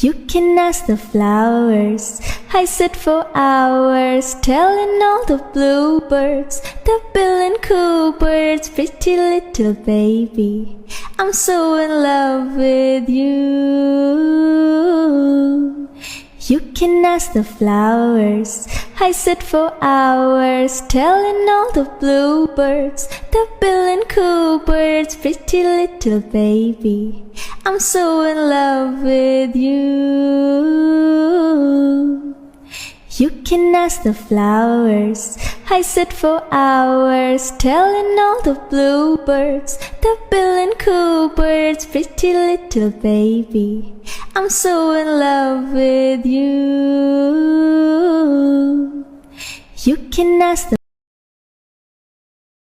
You can ask the flowers. I sit for hours telling all the bluebirds, the bill and coo birds, pretty little baby, I'm so in love with you. You can ask the flowers. I sit for hours telling all the bluebirds, the bill and coo birds, pretty little baby, I'm so in love with you. You can ask the flowers. I sit for hours telling all the bluebirds, the bill and coo birds, pretty little baby, I'm so in love with you. You can ask the